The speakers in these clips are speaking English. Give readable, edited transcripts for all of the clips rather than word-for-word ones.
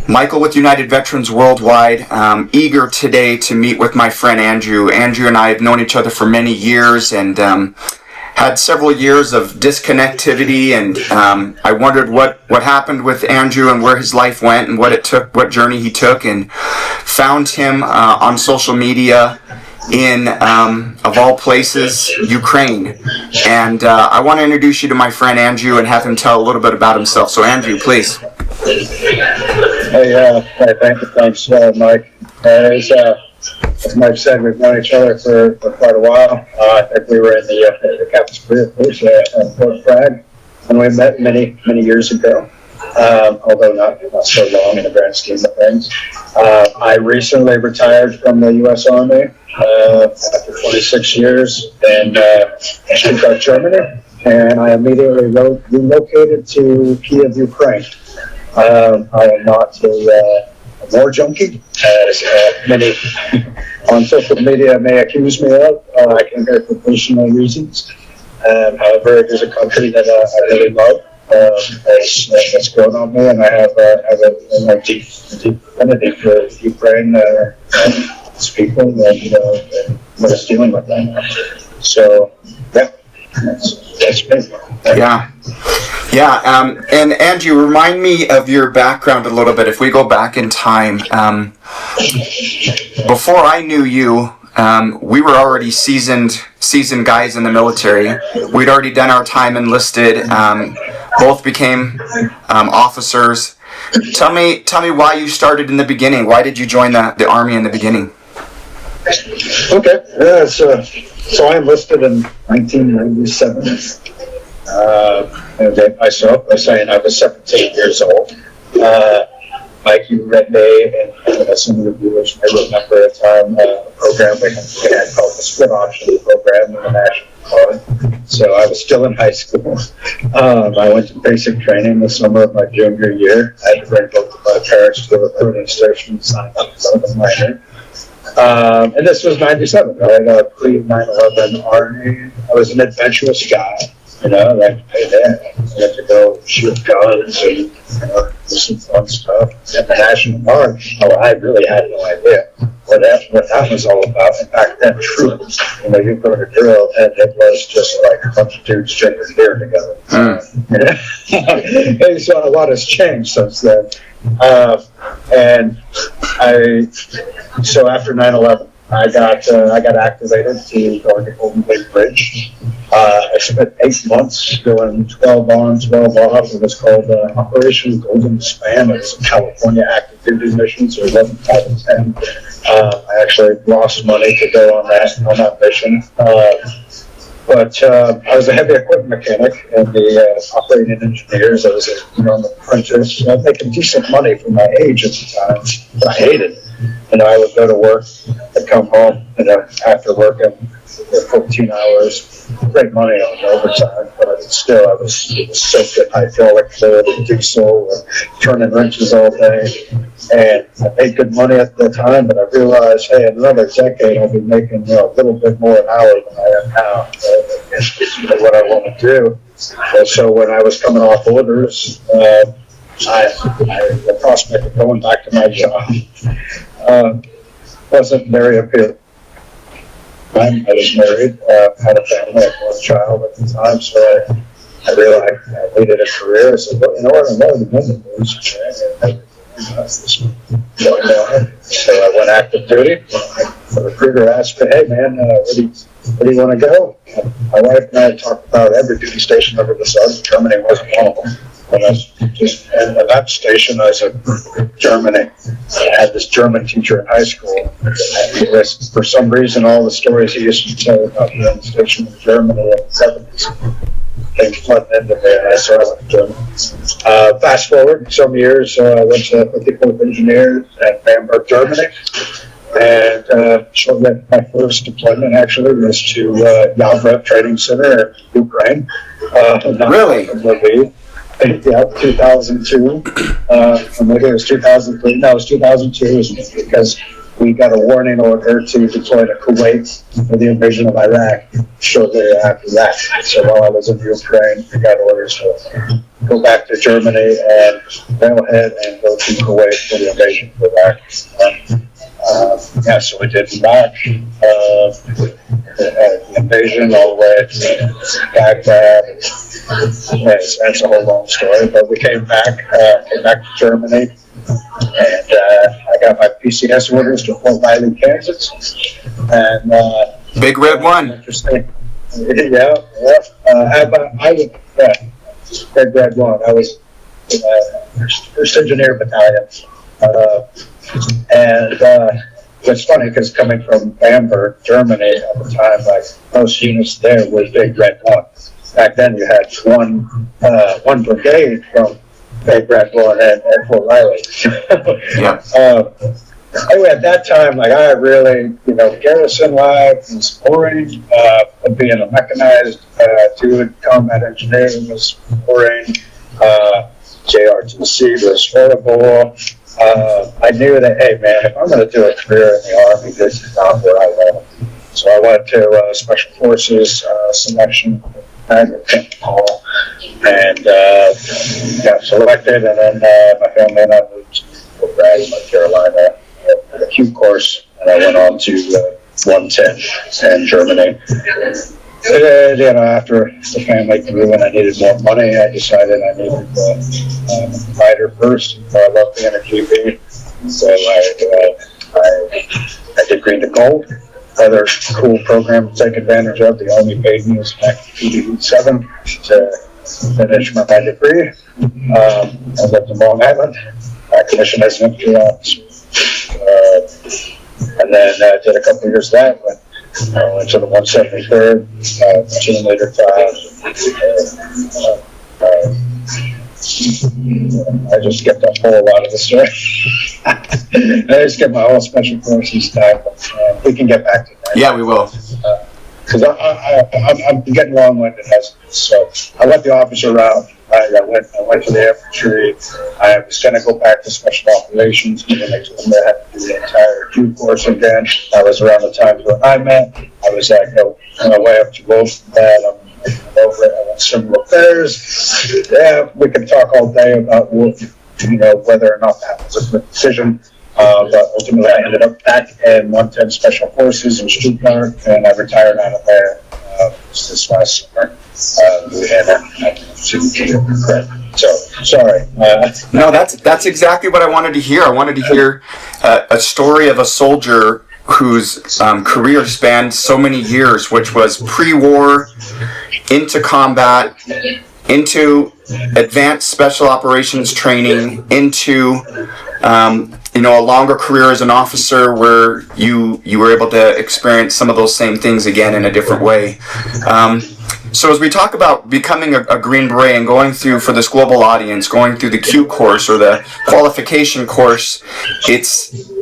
Michael with United Veterans Worldwide. Eager today to meet with my friend Andrew. Andrew and I have known each other for many years and had several years of disconnectivity, and I wondered what happened with Andrew and where his life went and what journey he took, and found him on social media in, of all places, Ukraine. And I want to introduce you to my friend Andrew and have him tell a little bit about himself. So Andrew, please. Hey, thanks, Mike. As Mike said, we've known each other for quite a while. I think we were in the cafeteria at Fort Bragg when we met many years ago, although not so long in the grand scheme of things. I recently retired from the U.S. Army after 26 years in Stuttgart, Germany, and I immediately relocated to Kyiv, Ukraine. I am not a war junkie, as many on social media may accuse me of. I came here for personal reasons. However, it is a country that I really love. It's grown on me, and I have a deep affinity for Ukraine, its people, and what it's dealing with right now. So, yeah, that's me. Yeah, and Andrew, remind me of your background a little bit. If we go back in time, before I knew you, we were already seasoned guys in the military. We'd already done our time enlisted. Both became officers. Tell me why you started in the beginning. Why did you join the Army in the beginning? Okay, yeah, so I enlisted in 1997. Myself, I was saying I was 17 years old. Mike, you read me, and some of the viewers may remember a time a program we had called the Split Option Program in the National Guard. So I was still in high school. I went to basic training the summer of my junior year. I had to bring both of my parents to the recruiting station and sign up for the minor. And this was 97, right? Pre-9/11 Army. I was an adventurous guy. Like, hey, man, I had to go shoot guns and, do some fun stuff. And the National Guard, I really had no idea what that was all about. And back then, troops, you go to drill, and it was just like a bunch of dudes drinking beer together. And so a lot has changed since then. So after 9/11, I got activated to go to Golden Gate Bridge. I spent 8 months doing 12 on, 12 off. It was called Operation Golden Span. It was a California active duty mission, so 11 out of 10. I actually lost money to go on that mission. But I was a heavy equipment mechanic and the operating engineers. I was an apprentice, making decent money for my age at the time, but I hated it. I would go to work, I'd come home, after working 14 hours, great money on overtime, but still I was soaked in hydraulic fluid and diesel and turning wrenches all day. And I made good money at the time, but I realized, hey, in another decade I'll be making a little bit more an hour than I am now. It's what I want to do. And so when I was coming off orders, the prospect of going back to my job wasn't very appealing. I was married, had a family, had one child at the time, so I realized I needed a career. I said, well, what, I'm already in the news. So I went active duty. The recruiter asked me, hey man, where do you want to go? My wife and I talked about every duty station under the sun. Germany wasn't one of them. And at that station, I said, Germany. I had this German teacher in high school. And for some reason, all the stories he used to tell about the station in Germany in the 70s came flooding into me, and I went to Germany. Fast forward some years, I went to 54th Engineers at Bamberg, Germany. And shortly after my first deployment, actually, was to Yavrev Training Center in Ukraine. Really? Yeah, 2002. Maybe it was 2003. No, it was 2002. Because we got a warning order to deploy to Kuwait for the invasion of Iraq shortly after that. So while I was in Ukraine, we got orders to go back to Germany and go ahead and go to Kuwait for the invasion of Iraq. So we did Iraq, the invasion all the way to Baghdad. That's a whole long story, but we came back to Germany, and I got my PCS orders to Fort Riley, Kansas, and Big Red One. Interesting. Yeah. Big Red One. I was First Engineer Battalion, and it's funny because coming from Bamberg, Germany at the time, like most units there was Big Red One. Back then, you had one brigade from Big Red One at Fort Riley. Yeah. Anyway, at that time, like I really, garrison life was boring. Being a mechanized dude, combat engineering was boring. JRTC was horrible. I knew that, hey man, if I'm going to do a career in the Army, this is not what I want. So I went to Special Forces selection and got selected, and then my family and I moved to Fort Bragg, North Carolina, for the Q course, and I went on to 110 in Germany. And, after the family grew and I needed more money, I decided I needed a fighter first. I love being a GB, so I did Green to Gold. Another cool program to take advantage of. The Army paid me back to PD7 to finish my degree. I lived in Long Island. I commissioned as an infantry officer. And then I did a couple of years of that. I went to the 173rd, platoon leader class. I just skipped a whole lot of the story. I just skipped my whole special forces stuff. We can get back to that. Yeah, we will. Because I'm getting long-winded as it is. So I went the officer route. I went to the infantry. I was going to go back to special operations, and then they told me I had to do the entire Q course again. That was around the time when I met. I was like, on my way up to Rosenbad. I'm over it. I went civil affairs. Yeah, we can talk all day about whether or not that was a good decision. But ultimately, I ended up back in 110 Special Forces in Stuttgart, and I retired out of there this last summer. So sorry. No, that's exactly what I wanted to hear. I wanted to hear a story of a soldier whose career spanned so many years, which was pre-war, into combat, into advanced special operations training, into a longer career as an officer where you were able to experience some of those same things again in a different way. So as we talk about becoming a Green Beret and going through, for this global audience, going through the Q course or the qualification course,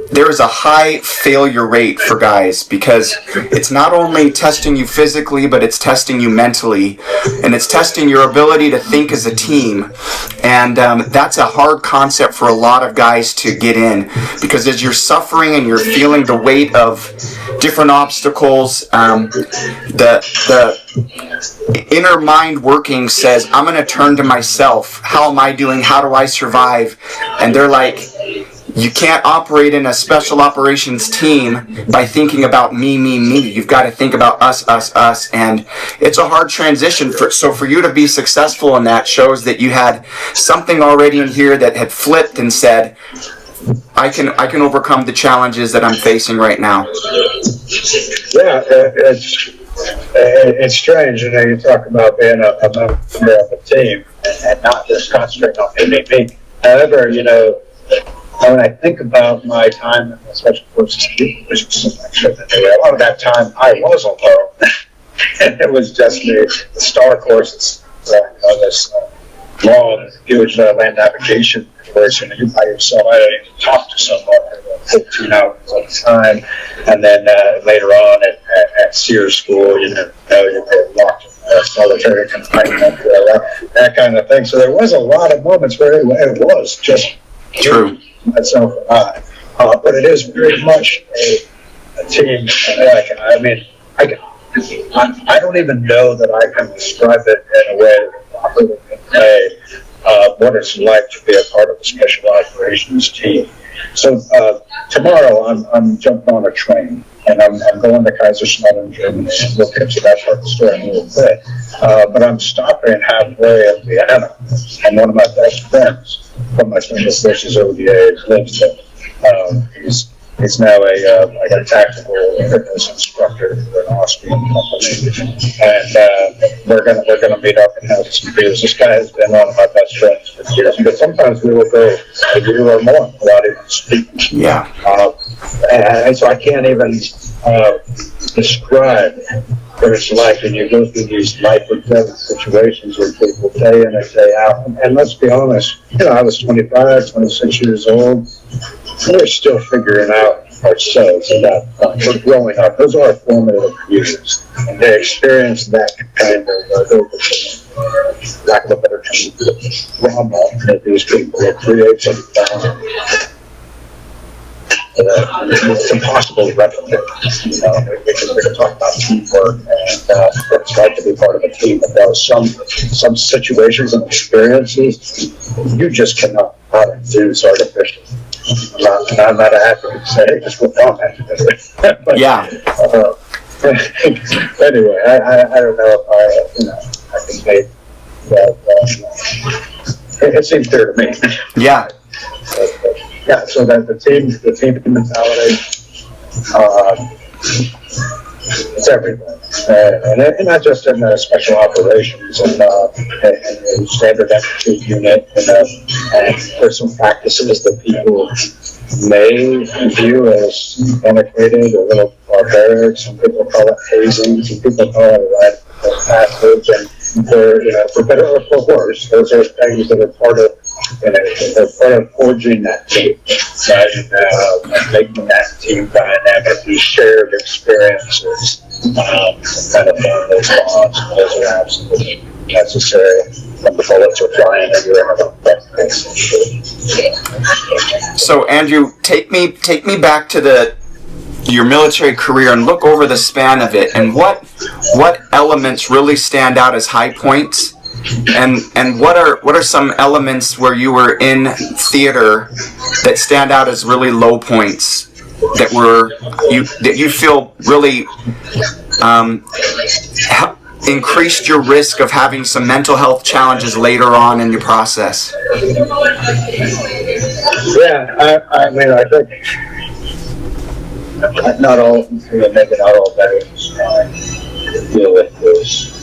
there is a high failure rate for guys because it's not only testing you physically, but it's testing you mentally, and it's testing your ability to think as a team. And that's a hard concept for a lot of guys to get in, because as you're suffering and you're feeling the weight of different obstacles, the inner mind working says, I'm going to turn to myself. How am I doing? How do I survive? And they're like, you can't operate in a special operations team by thinking about me. You've got to think about us. And it's a hard transition. So for you to be successful in that shows that you had something already in here that had flipped and said, I can overcome the challenges that I'm facing right now. Yeah, it's strange. You talk about being a member of a team and not just concentrating on me. However, when I think about my time in the Special Forces, a lot of that time I was alone. And it was just me. The STAR course, this long, huge land navigation course, you by yourself. I didn't even talk to someone for 15 hours at a time. And then later on at Sears School, you're locked in solitary confinement, that kind of thing. So there was a lot of moments where it was just true. Myself and But it is very much a team. I don't even know that I can describe it in a way that properly convey what it's like to be a part of a special operations team. So tomorrow I'm jumping on a train and I'm going to Kaiserslautern, Germany. We'll get to that part of the story in a little bit. But I'm stopping halfway in Vienna, and one of my best friends from my Special Forces ODA lives there. He's now I got a tactical fitness instructor for an Austrian company, and we're gonna meet up and have some beers. This guy has been one of my best friends for years, but sometimes we will go a year or more without even speaking. Yeah. And so I can't even describe what it's like when you go through these life or death situations where people day in and day out. And let's be honest, I was 25, 26 years old. We're still figuring out ourselves at that point. We're growing up. Those are our formative years. And they experience that kind of, lack of a better term, drama that these people create. It's impossible to replicate. We can talk about teamwork and what it's like to be part of a team, but there are some situations and experiences you just cannot induce artificially. I'm not a happy to say it, just with on that. But, yeah. Anyway, I don't know if I can make that. It seems clear to me. Yeah. Yeah, so that the team mentality, it's everything, and not just in the special operations and standard execute unit, and there's some practices that people may view as antiquated or a little barbaric. Some people call it hazing, some people call it rite of passage, and for better or for worse, those are things that are part of. They're part of forging that team, right? And making that team dynamic through shared experiences, kind of form those bonds. Those are absolutely necessary when the bullets are flying and you're in a So Andrew, take me back to your military career and look over the span of it, and what elements really stand out as high points, and what are some elements where you were in theater that stand out as really low points that you feel really increased your risk of having some mental health challenges later on in your process? Yeah, I mean, I think not all, maybe not all veterans deal with this.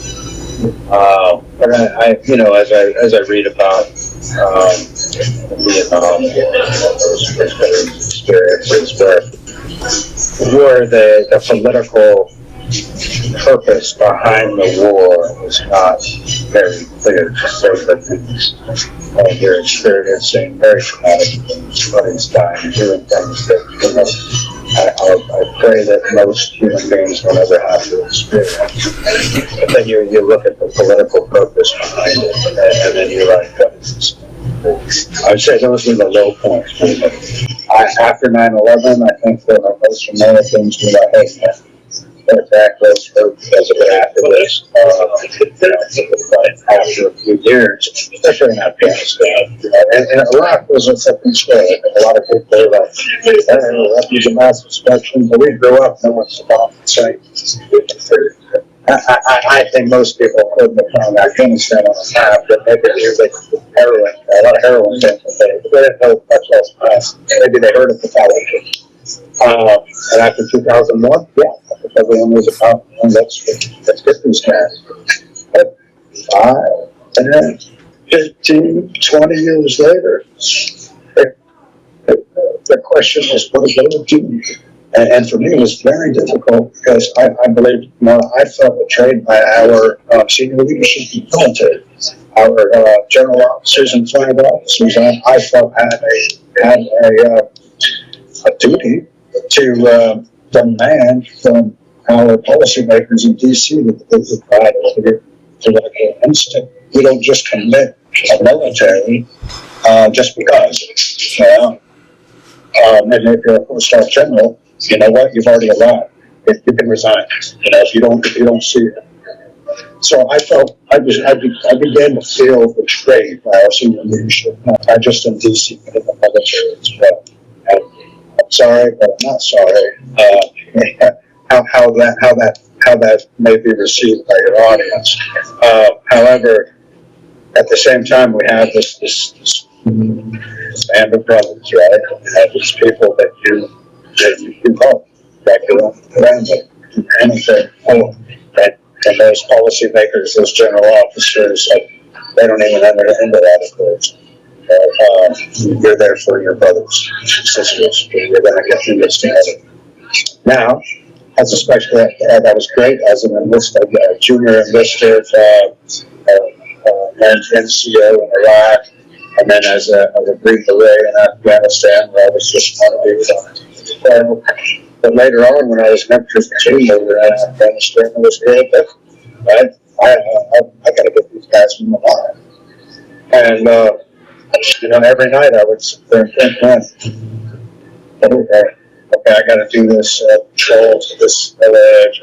But as I read about Vietnam, those experiences where the political purpose behind the war was not very clear to certain things. You're experiencing very traumatic things, buddies dying, doing things that, I pray that most human beings will never have to experience. But then you look at the political purpose behind it, and then you're like, what is this? I would say those were the low points. After 9/11, I think that most Americans were like, hey, man, attack us because of it after this. After a few years, especially in Afghanistan. And Iraq was a second story. A lot of people were like, that was a mass destruction, but we grew up, no one's about the same. I think most people couldn't have found Afghanistan on a map, but maybe heroin, a lot of heroin, but they didn't know much else. Maybe they heard of the politics. And after 2001, yeah, everyone was about, let's get these guys. But 5, 10, 15, 20 years later, the question is, what is going to do? And for me, it was very difficult because I believe, I felt betrayed by our senior leadership in the military, our general officers and flag officers. I felt had a duty to demand from our policymakers in D.C. that they provide a political instinct. We don't just commit a military just because. And if you're a four-star general, you know what? You've already arrived. You can resign. You know, if you don't see it. So I began to feel betrayed by our senior leadership, not just in DC, but in the military as well. And I'm sorry, but I'm not sorry. How that may be received by your audience. However, at the same time, we have this band of brothers, right? We have these people that you call like your own family, anything. And those policymakers, those general officers, they don't even enter into that equation. You're there for your brothers and sisters. You're going to get through this together. Now, as a special, that was great. As an enlisted, junior enlisted NCO in Iraq, and then as a Green Beret in Afghanistan, where I was just one of these. But later on, when I was an infantry platoon leader in Afghanistan, it was very different. Right? I got to get these guys from the line. And, every night I would sit there and think, man, okay, I got to do this patrol to this village,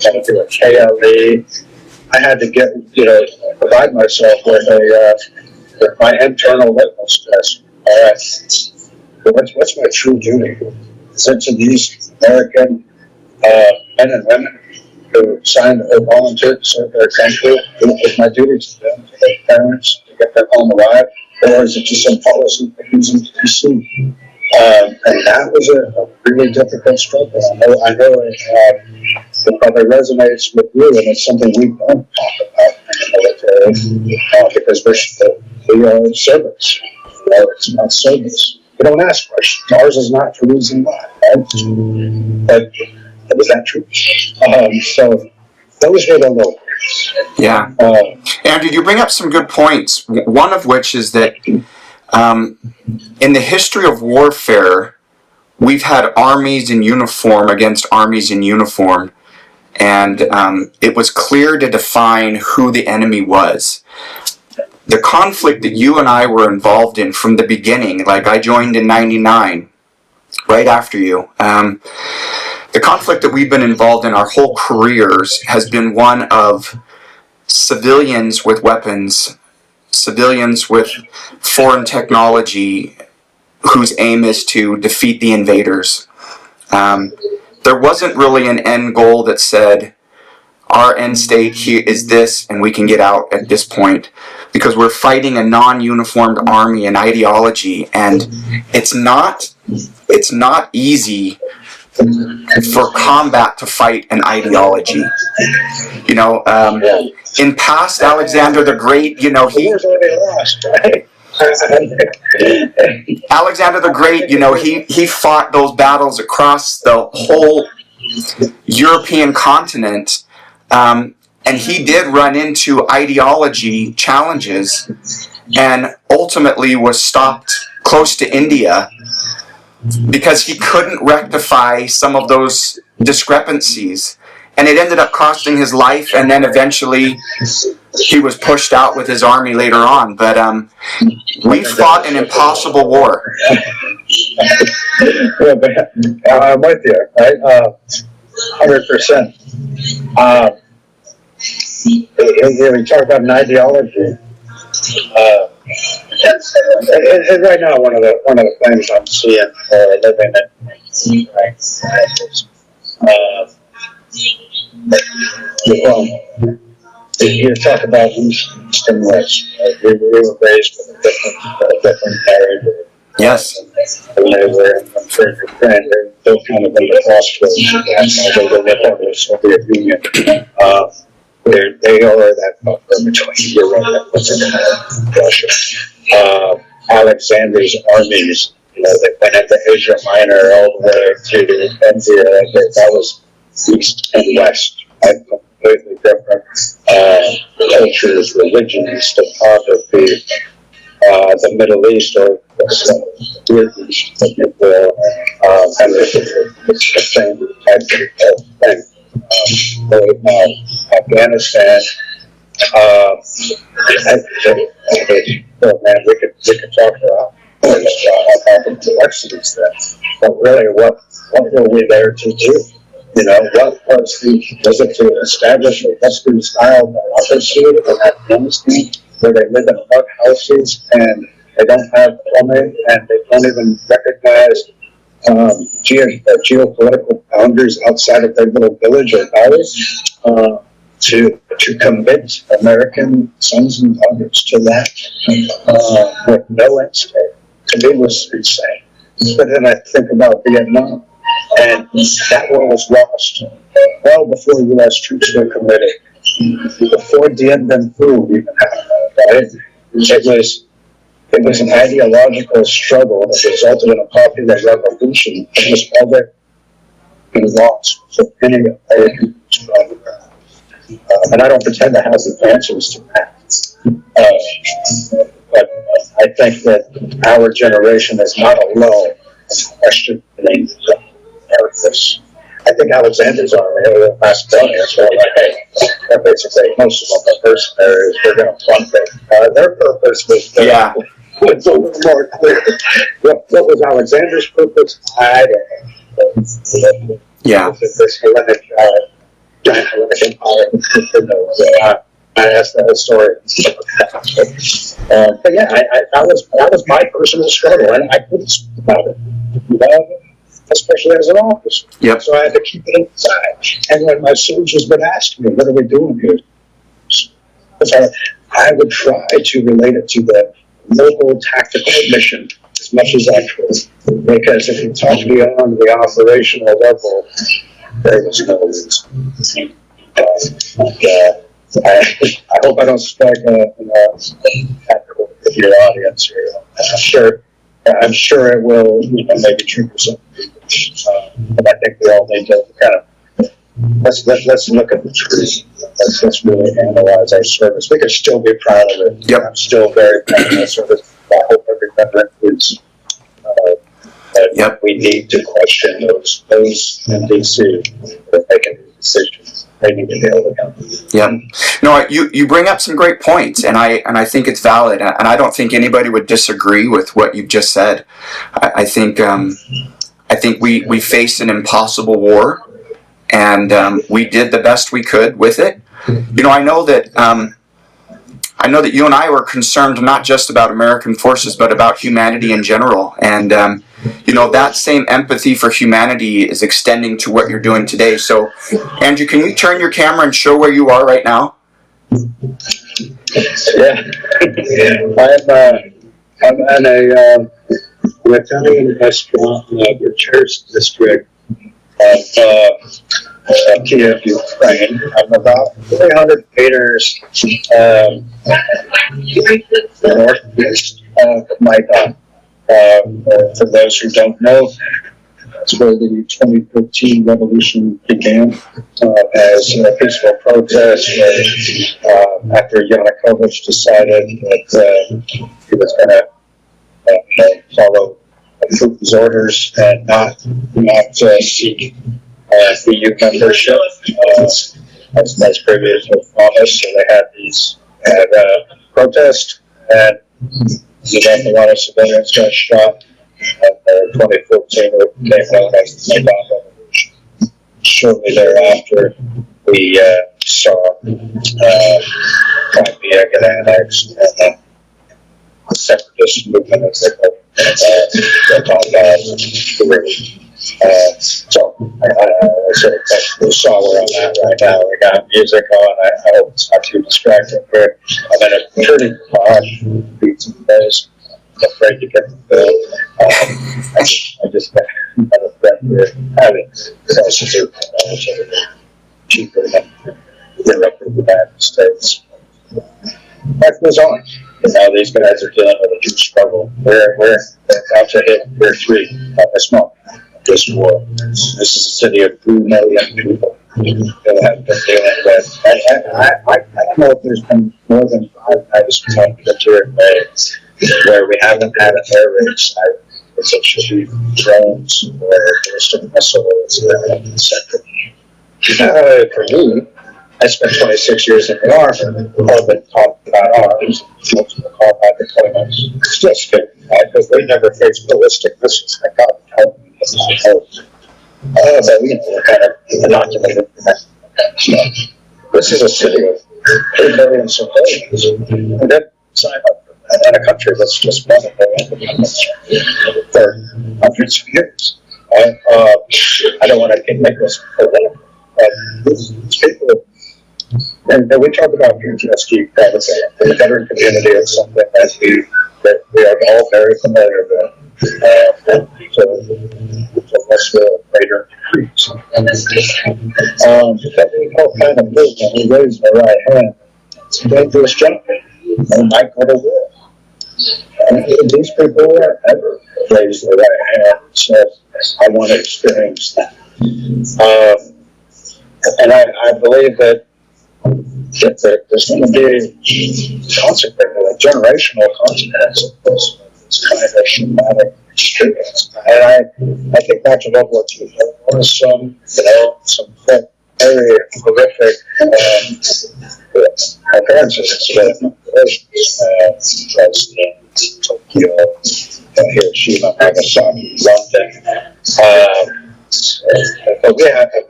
got to do a KLE. I had to provide myself with my internal litmus test. All right, what's my true duty? Is it to these American men and women who signed or volunteered to serve their country? Is my duty to them, to their parents, to get them home alive? Or is it just some policy using DC? And that was a really difficult struggle. I know it probably resonates with you, and it's something we don't talk about in the military because we are servants. It's not service. We don't ask questions. Ours is not to reason why. Right? But is that true? So those were the low points. Yeah. Andrew, you bring up some good points. One of which is that in the history of warfare, we've had armies in uniform against armies in uniform, and it was clear to define who the enemy was. The conflict that you and I were involved in from the beginning, like I joined in 99, right after you, the conflict that we've been involved in our whole careers has been one of civilians with weapons, civilians with foreign technology whose aim is to defeat the invaders. There wasn't really an end goal that said, our end state here is this and we can get out at this point, because we're fighting a non-uniformed army and ideology, and it's not easy for combat to fight an ideology. In past Alexander the Great, Alexander the Great, he fought those battles across the whole European continent, and he did run into ideology challenges and ultimately was stopped close to India because he couldn't rectify some of those discrepancies. And it ended up costing his life, and then eventually he was pushed out with his army later on. But we fought an impossible war. I'm with you, right? 100%. We talk about an ideology. And right now, one of the things I'm seeing living you talk about East and West. We were raised with a different heritage. Yes. And they were in Ukraine. They're kind of in the crossroads. They were in the Soviet Union. They are that buffer between Europe and Russia. Alexander's armies, they went into Asia Minor all the way to India. That was East and West. Completely different cultures, religions, topography. The Middle East or the East, if you will, and it's the same type of thing. Afghanistan, man, we could talk for how complexities then. But really, what were we there to do? You know, was it to establish a Western style democracy in Afghanistan where they live in mud houses and they don't have plumbing and they don't even recognize geopolitical boundaries outside of their little village or valley, to commit American sons and daughters to that with no end state, to me was insane. But then I think about Vietnam, and that war was lost well before U.S. troops were committed, before Dien Bien Phu even happened. Right? It was an ideological struggle that resulted in a popular revolution that was already lost for any American struggle. And I don't pretend to have the answers to that. But I think that our generation is not alone in questioning this. I think Alexander's army over the Macedonians were like, hey, they're basically most of them are mercenaries, we're going to plunk it. Their purpose was was a little more clear. What was Alexander's purpose? I don't know. This Hellenic giant Hellenic empire. I asked that historian. But yeah, that was my personal struggle, and I couldn't speak about it, especially as an officer. Yep. So I had to keep it inside. And when my soldiers would ask me, "What are we doing here?" I would try to relate it to the local tactical mission as much as I could, because if you talk beyond the operational level, there was no reason. I hope I don't strike tactical with your audience here. I'm sure it will, maybe trigger some people. But I think we all need to kind of let's look at the truth. Let's really analyze our service. We can still be proud of it. Yep. I'm still very proud of our service. I hope every veteran is. We need to question those in DC that they can do decisions. They need to be able to come. Yeah. No, you bring up some great points, and I think it's valid, and I don't think anybody would disagree with what you've just said. I think we faced an impossible war, and we did the best we could with it. I know that you and I were concerned not just about American forces, but about humanity in general. And, that same empathy for humanity is extending to what you're doing today. So, Andrew, can you turn your camera and show where you are right now? Yeah. I'm in a Italian restaurant in the Church district of Kyiv, Ukraine. I'm about 300 meters northeast of Maidan. For those who don't know, that's where the 2015 revolution began as a peaceful protest after Yanukovych decided that he was going to follow Putin's orders and not seek EU membership as previously promised. So they had protests, and a lot of civilians got shot. And 2014 became known as the Maidan Revolution. Shortly thereafter, we saw Crimea get annexed, and the separatist movement, as they call it, Dunbar. So I saw where I'm at right now. We got music on. I hope it's not too distracting here. I'm in a pretty posh beats and days. I'm afraid to get the bill. I just had a friend here having prices are relatively cheaper than Europe or the United States. Life goes on. Now these guys are dealing with a huge struggle. We're about to hit year 3 of this month. This war. This is a city of 2 million people that have been dealing with. I don't know if there's been more than 5 nights during May where we haven't had an air raid site. It's actually drones or ballistic missiles etc. For me, I spent 26 years in the Army. I've been taught about arms, multiple combat deployments. Still scared. because we never faced ballistic missiles like that. But we're kind of inoculated from that kind of stuff. This is a city of 3 million civilians, and then sign up for that in a country that's just won their independence for hundreds of years. I don't want to make this political, but these people, and we talk about PTSD privately. The veteran community is something that we are all very familiar with. So let's do a greater increase. But we all kind of move when we raise the right hand. It's a dangerous job. They might go to war. And these people won't ever raise the right hand and say, I want to experience that. And I believe that there's going to be consequences, a generational consequence of this kind of traumatic experience. And I think back to World War II. There was some very horrific occurrences in Tokyo, Hiroshima, Nagasaki, London. But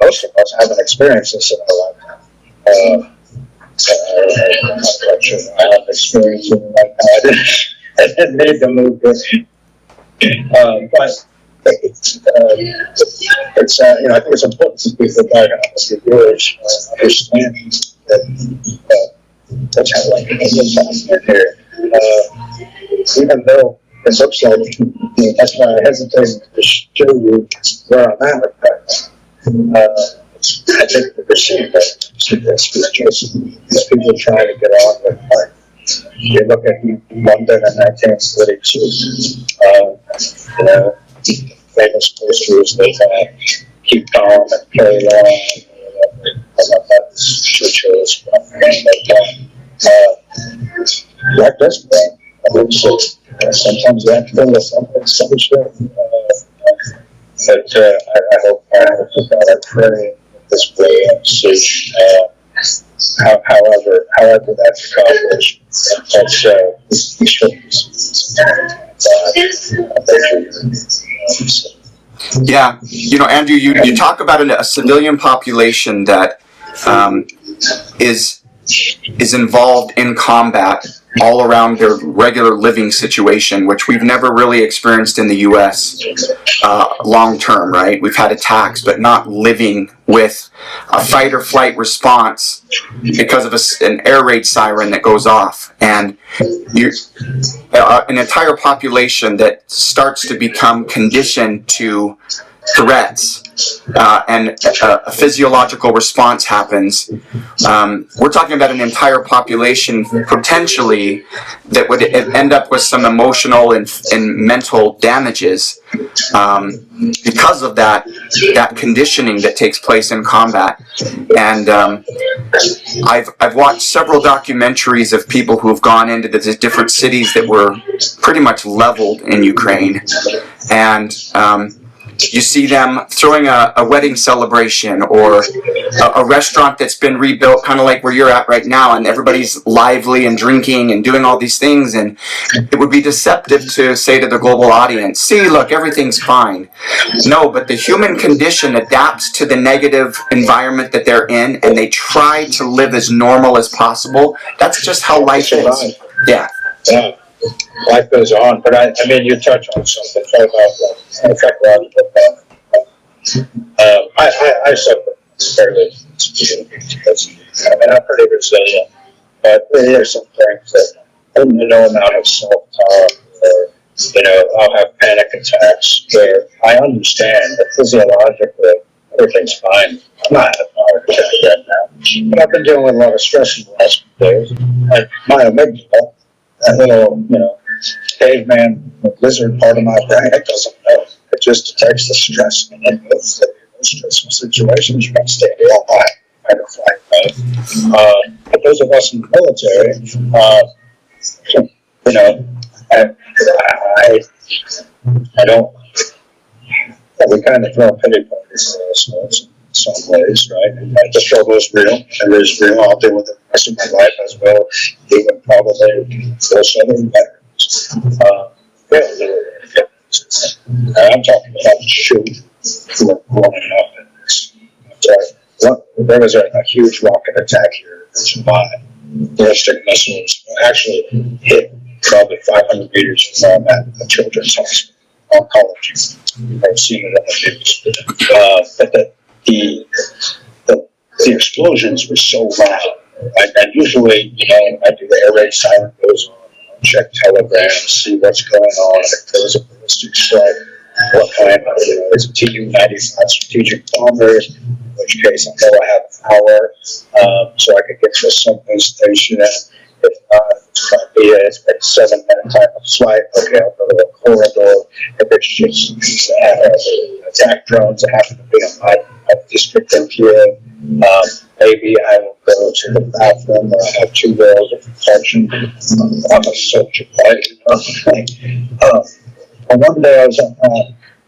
most of us haven't experienced this in our lifetime. I'm not quite sure I have experience in it right now. I didn't need to move this. But it's I think it's important for people back on the viewers understand that that's how what's happening here. Even though it looks like, that's why I hesitated to show you where I'm at with that. I think that we're seeing that this is just people trying to get on with life. You look at London and that Kansas City too. Famous posters that keep calm and carry on. Churches, like this, sometimes you have to go with something social. But I hope that I pray this way and see. However that's accomplished, that's Yeah, Andrew, you talk about a civilian population that is involved in combat all around their regular living situation, which we've never really experienced in the U.S. Long term, right? We've had attacks, but not living with a fight or flight response because of an air raid siren that goes off, and an entire population that starts to become conditioned to threats, and a physiological response happens. We're talking about an entire population potentially that would end up with some emotional and mental damages because of that conditioning that takes place in combat. And I've watched several documentaries of people who have gone into the different cities that were pretty much leveled in Ukraine, and you see them throwing a wedding celebration or a restaurant that's been rebuilt, kind of like where you're at right now, and everybody's lively and drinking and doing all these things, and it would be deceptive to say to the global audience, see, look, everything's fine. No, but the human condition adapts to the negative environment that they're in, and they try to live as normal as possible. That's just how life is. Yeah. Life goes on, but I mean, you touch on something about psychological. I suffer fairly. I'm pretty resilient, but there are some things that no amount of self-talk, or I'll have panic attacks where I understand that physiologically everything's fine. I'm not having a heart attack right now, but I've been dealing with a lot of stress in the last few days, and my amygdala, that little, caveman lizard part of my brain, it doesn't know. It just detects the stress and it moves it. In stressful situations, you got to stay all high, fight or flight, right? But those of us in the military, I don't. We kind of throw a pity parties in some ways, right? And the struggle is real. It is real. I'll deal with it the rest of my life as well, even probably most other veterans. they'll do it. I'm talking about children who are growing up in this. There was a huge rocket attack here in July. Ballistic missiles actually hit probably 500 meters from a children's hospital oncology. I've seen it on the news. But the explosions were so loud. And usually, I do the air raid siren goes on, check telegrams, see what's going on, if there's a ballistic strike, what kind of, is it Tu-95 strategic bombers, in which case I know I have an hour, so I could get to a subway station. If not, it's probably it's been 7-minute time of flight. Okay, I'll go to the corridor. If it's just attack drones that happen to be in my district in Kyiv, maybe I will go to the bathroom where I have 2 rails of protection. I'm a soldier, right? And one day I was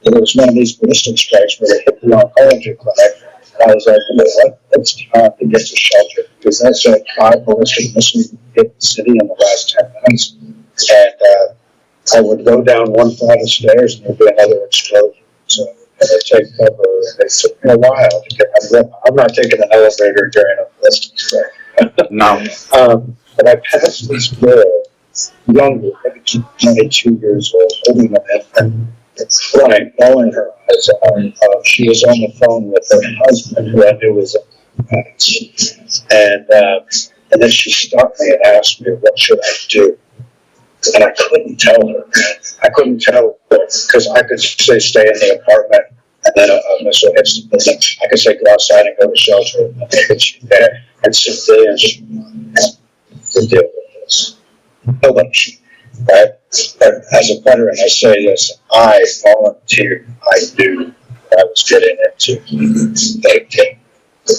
there was one of these ballistic strikes where they hit the oncology clinic. And I was like, what? It's time to get to shelter, because that's 5 ballistic missiles hit the city in the last 10 minutes. And I would go down one flight of stairs and there'd be another explosion. So I'd take cover, and it took me a while to get I'm not taking an elevator during a ballistic strike. No. But I passed this girl, younger, maybe 22 years old, holding an infant, crying, bawling her eyes out. She was on the phone with her husband, who I knew was a parent. And then she stopped me and asked me, what should I do? And I couldn't tell her. I couldn't tell because I could say stay in the apartment, and then a missile hits the building. I could say go outside and go to shelter, and they hit you there, and sit there and to deal with this. Nobody should, right? But as a veteran, I say this: I volunteered. I knew what I was getting into. They came. I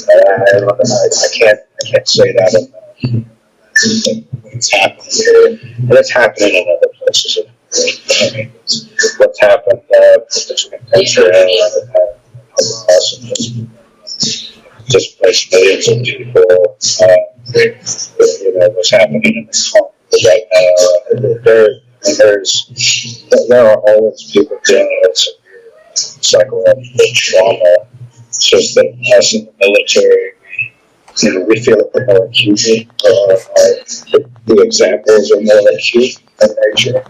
can't say that enough. It's happening here, and it's happening in other places. I mean, what's happened between Israel and Hamas displaced millions of people. What's happening in the country right now. There are always people dealing with severe psychological trauma. It's just that us in the military, we feel it more acutely. The examples are more acute in nature.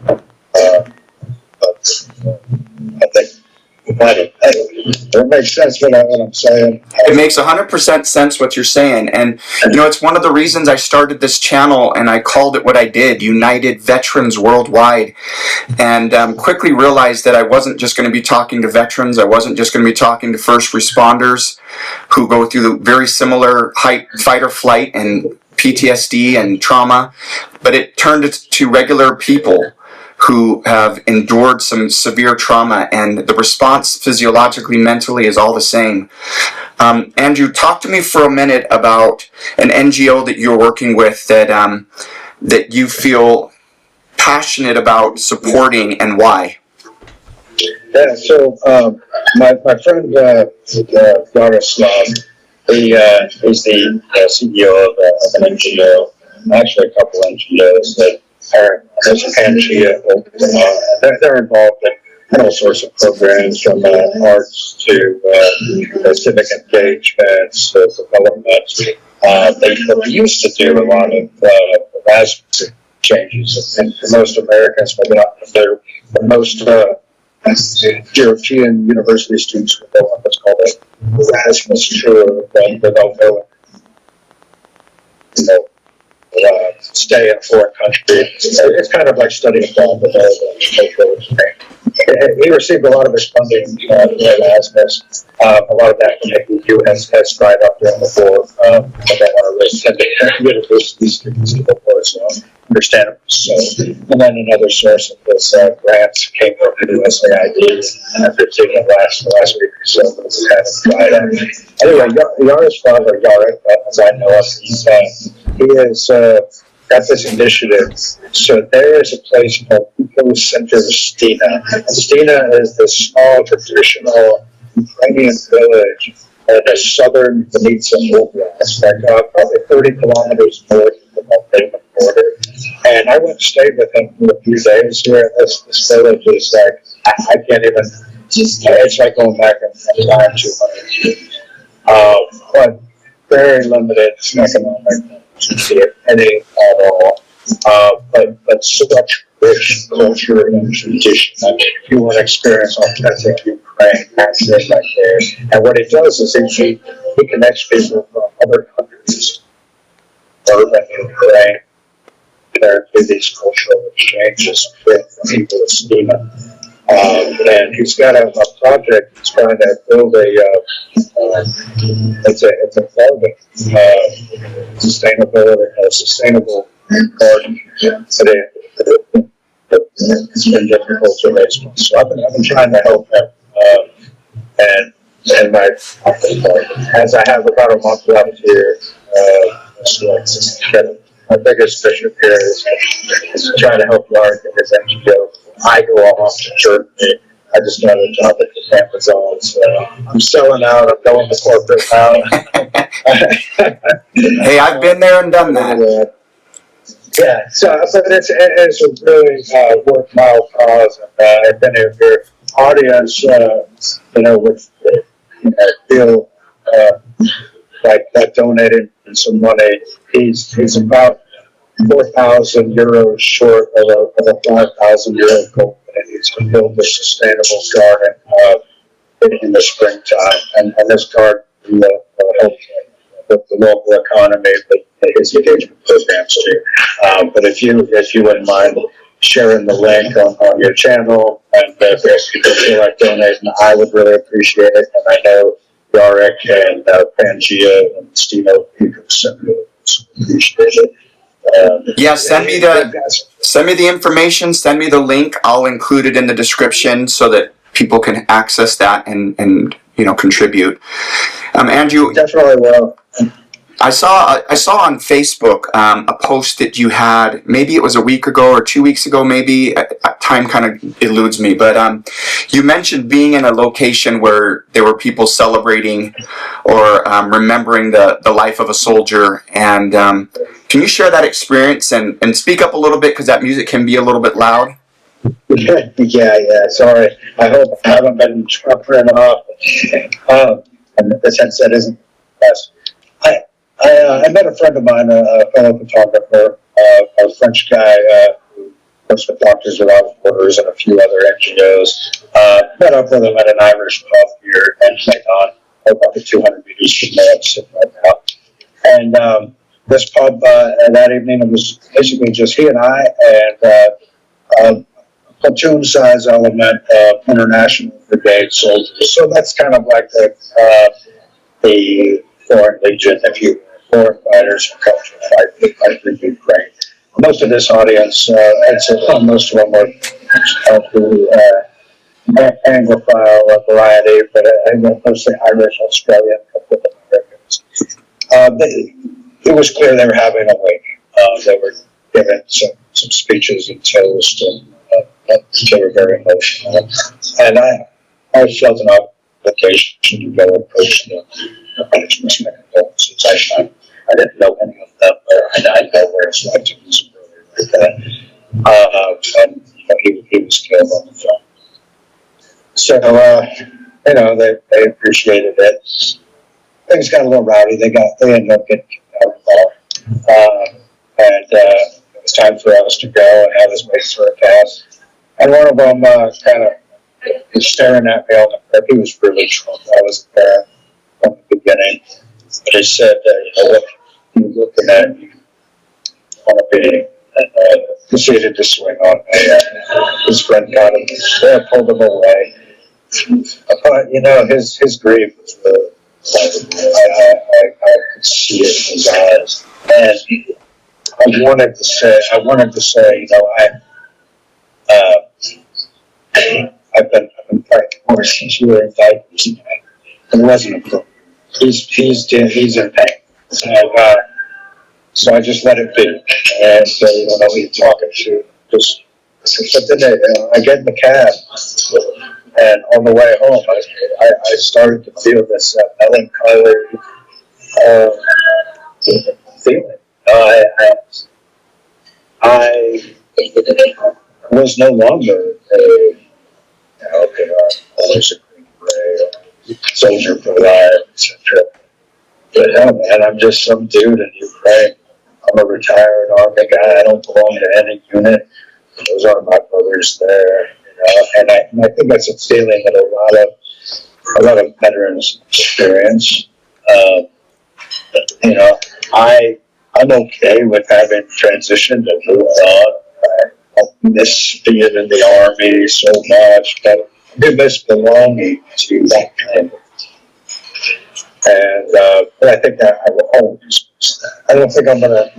But I think it makes sense what I'm saying. It makes 100% sense what you're saying. And, it's one of the reasons I started this channel, and I called it what I did, United Veterans Worldwide. And quickly realized that I wasn't just going to be talking to veterans. I wasn't just going to be talking to first responders who go through the very similar fight or flight and PTSD and trauma. But it turned to regular people who have endured some severe trauma, and the response physiologically, mentally is all the same. Andrew, talk to me for a minute about an NGO that you're working with that you feel passionate about supporting, and why. Yeah, so my friend Yaroslav, he's the CEO of an NGO, actually a couple NGOs that there's a Pangaea. They're involved in all sorts of programs, from arts to civic engagements, development. They used to do a lot of Erasmus changes, and for most Americans, maybe not for most European university students would go on what's called an Erasmus tour, where they'll go stay in a foreign country. It's kind of like studying abroad, but cultural exchange. He received a lot of his funding in Erasmus. A lot of that from the EU has dried up during the war. I don't want to really send it university students to the war, so understandably so. And then another source of this grants came from the USAID after taking the last week or so, but it's kind of dried up. Anyway, Yaroslav, or Yarek, as I know of, he has got this initiative. So there is a place called Eco Center Stina. And Stina is this small, traditional Ukrainian village in the southern Vinnytsia Oblast, probably 30 kilometers north of the Moldova border. And I went and stayed with him for a few days here at this village. It's like, I can't even, it's like going back in time 200 years. But very limited economic any at all. But such rich culture and tradition. I mean, if you want to experience authentic Ukraine, that's it right there. And what he does is he connects people from other countries, urban Ukraine, there through these cultural exchanges with people of schema. And he's got a project that's trying to build it's a garden, sustainable garden. It's been difficult to raise money. So I've been trying to help him, and my, as I have about a month left here, my biggest mission here is to try to help Yark and his NGO. I go off to Germany. I just got a job at the Amazon, so I'm selling out. I'm going to corporate now. Hey, I've been there and done that. Yeah, so it's a really worthwhile cause, and then if your audience, feel like donating some money, he's about 4,000 euros short of a 5,000 euro goal, and he's to build a sustainable garden in the springtime, and this garden will help the local economy, but his engagement programs too. But if you wouldn't mind sharing the link on your channel, and if people feel like donating, I would really appreciate it. And I know Yarek and Pangea and Steve appreciate it. Yeah, send me the information. Send me the link. I'll include it in the description so that people can access that and contribute. Andrew, definitely will. I saw on Facebook a post that you had. Maybe it was a week ago or 2 weeks ago. Maybe time kind of eludes me, but you mentioned being in a location where there were people celebrating or remembering the life of a soldier. And can you share that experience and speak up a little bit, because that music can be a little bit loud? Yeah. Sorry. I hope I haven't been trumpering off. And the sense that isn't the best. I met a friend of mine, a fellow photographer, a French guy who works with Doctors Without Borders and a few other NGOs. Met up with him at an Irish pub here in Clayton, about 200 meters from there, I'm sitting right now. And this pub that evening, it was basically just he and I and a platoon-size element of International Brigade soldiers. So that's kind of like the Foreign Legion, if you foreign fighters who come to fight for Ukraine. Most of this audience, most of them are Anglophile variety, but mostly Irish, Australian, a couple of Americans. It was clear they were having a wake. They were giving some speeches and toast, and they were very emotional. And I felt an obligation to go approach them. Express my condolences. I didn't know any of them, but I know where it's like to be like that. And he was killed on the film. So they appreciated it. Things got a little rowdy. They ended up getting kicked out of the bar, and it was time for us to go and have us make for a cast. And one of them kind of was staring at me on the curb. He was really drunk. I was there from the beginning. But he said, what are you looking at? You want to be, and proceeded to swing on me. His friend got him, pulled him away. But, his grief was really, I could see it in his eyes. And I wanted to say, I've been fighting for since you were in diapers. It wasn't a problem. He's in pain. And so I just let it be. And so you don't know who you're talking to. But then I get in the cab, and on the way home, I started to feel this melancholy feeling. I was no longer always a Green Beret, soldier for life, etc. But no, man, I'm just some dude in Ukraine. I'm a retired Army guy. I don't belong to any unit. Those are my brothers there, and I think that's a feeling that a lot of veterans experience. I'm okay with having transitioned and moved on. I miss being in the Army so much, but I do miss belonging to that kind of. And but I think that I will always miss that. I don't think I'm gonna,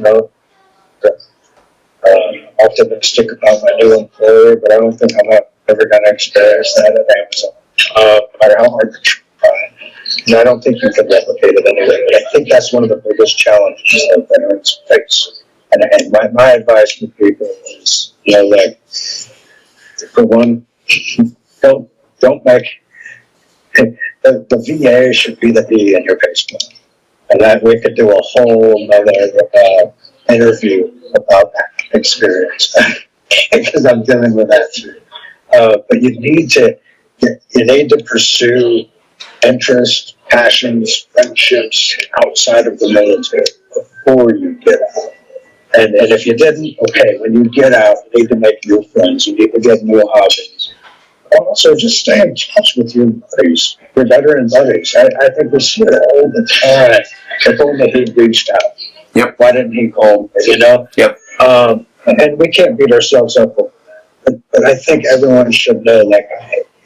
optimistic about my new employer, but I don't think I'm ever gonna experience that at Amazon. No matter how hard you try. And I don't think you can replicate it anyway. But I think that's one of the biggest challenges that veterans face. And my advice to people is, for one, don't make the VA should be the D in your Facebook, and that we could do a whole other interview about that experience because I'm dealing with that too. But you need to pursue interests, passions, friendships outside of the military before you get out. And if you didn't, okay, when you get out, you need to make new friends. You need to get new hobbies. Also, just stay in touch with your buddies, your veteran buddies. I think we see it all the time. If only he reached out. Yep. Why didn't he call me, Yep. And we can't beat ourselves up over that. But I think everyone should know,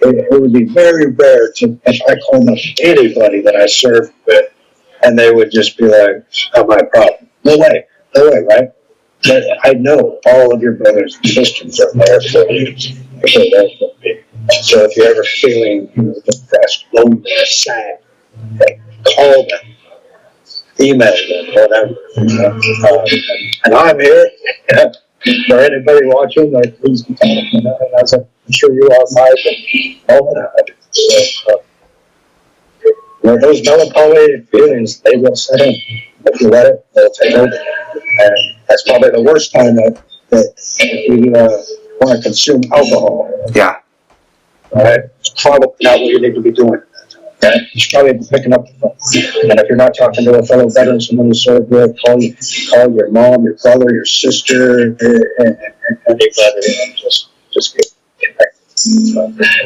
it would be very rare if I called up anybody that I served with, and they would just be like, not my problem. No way, right? But I know all of your brothers and sisters are there for you. They're there for me. So if you're ever feeling depressed, lonely, sad, call them, email them, whatever. And I'm here. For anybody watching, please be talking. As I'm sure you are, Mike, and all that. So, those melancholy feelings, they will set in. If you let it, they'll take over. And that's probably the worst time that you want to consume alcohol. Yeah. All right? It's probably not what you need to be doing. Okay? You should probably be picking up the phone. And if you're not talking to a fellow veteran, someone you served with, call your mom, your brother, your sister, and anybody, and just get back.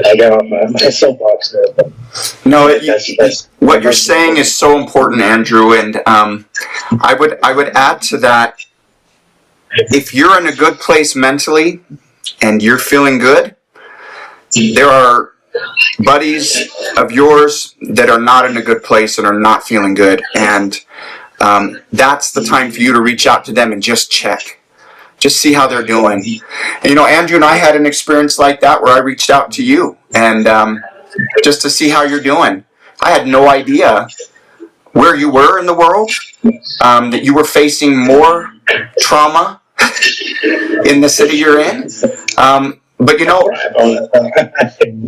I got off my soapbox there. But no, what you're saying is so important, Andrew, and I would add to that. If you're in a good place mentally and you're feeling good, there are buddies of yours that are not in a good place and are not feeling good, and that's the time for you to reach out to them and just check. Just see how they're doing. And, Andrew and I had an experience like that where I reached out to you and just to see how you're doing. I had no idea where you were in the world, that you were facing more trauma in the city you're in. But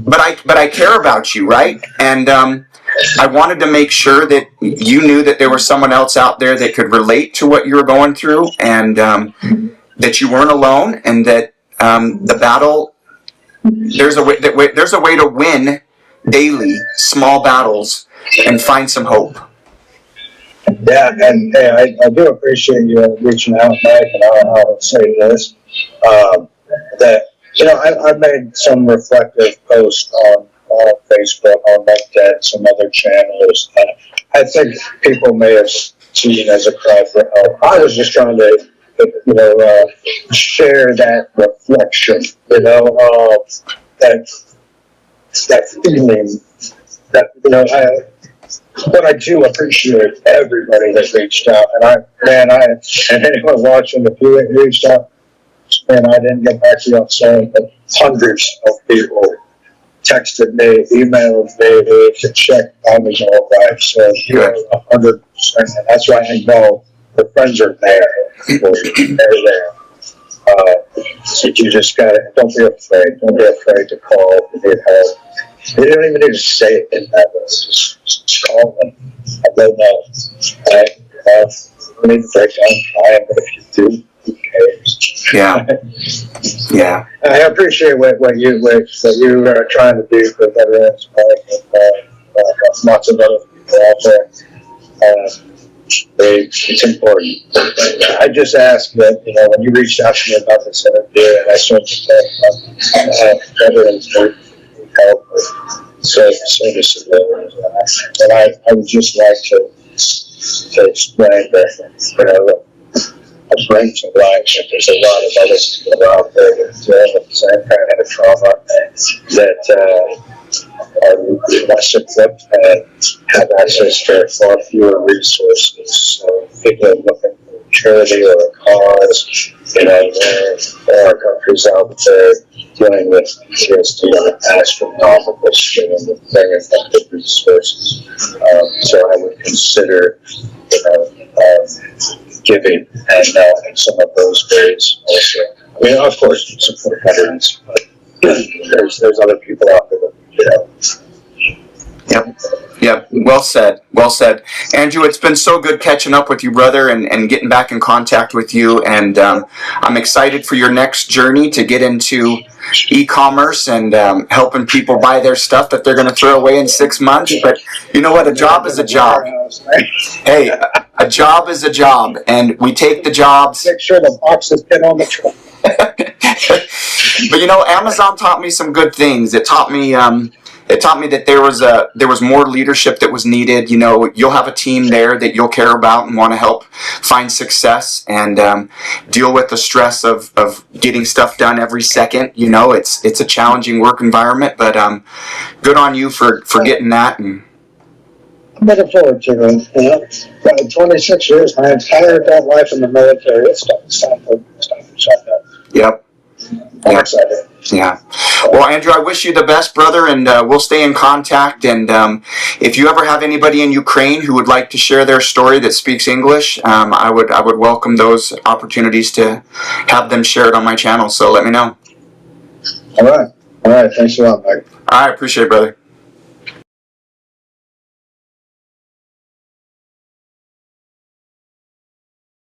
but I care about you, right? And I wanted to make sure that you knew that there was someone else out there that could relate to what you were going through, and that you weren't alone, and that the battle, there's a way to win daily small battles and find some hope. Yeah, and hey, I do appreciate you reaching out, Mike, and I'll say this, that, I've made some reflective posts on Facebook, on LinkedIn, some other channels, and I think people may have seen as a cry for help. I was just trying to, share that reflection, that feeling, that, but I do appreciate everybody that reached out, and anyone watching, if you reached out, and I didn't get back to you on saying, but hundreds of people texted me, emailed me to check I was all right. So you're 100%, and that's why I know the friends are there. They're there. So you just don't be afraid. Don't be afraid to call if you need help. You don't even need to say it in that way. Just call them. I don't know. Right? You need to break down crying, but if you do, who cares? Yeah. Yeah. I appreciate what you are trying to do for veterans, lots of other people out there. It's important. I just ask that, when you reached out to me about this interview, and I started to talk about veterans who help with service civilians, and I would just like to explain that, I bring to light that there's a lot of other people out there that deal with the same kind of trauma that are less equipped and have access to far fewer resources. So people are looking for charity or a cause. There are countries out there dealing with PTSD on an astronomical scale with very effective resources. So I would consider, giving and some of those ways also. Of course, support veterans, but there's other people out there that, Yep. Well said. Well said. Andrew, it's been so good catching up with you, brother, and getting back in contact with you. And I'm excited for your next journey to get into e-commerce and helping people buy their stuff that they're going to throw away in 6 months. But you know what? A job is a job. Hey, a job is a job, and we take the jobs. Make sure the boxes get on the truck. But Amazon taught me some good things. It taught me that there was more leadership that was needed. You'll have a team there that you'll care about and want to help find success and deal with the stress of getting stuff done every second. It's a challenging work environment, but good on you for getting that. And I'm looking forward to it. 26 years, my entire adult life in the military. It's time to shut down. Yep. I'm excited. Yeah. Well, Andrew, I wish you the best, brother, and we'll stay in contact. And if you ever have anybody in Ukraine who would like to share their story that speaks English, I would welcome those opportunities to have them shared on my channel. So let me know. All right. Thanks a lot, Mike. I appreciate it, brother.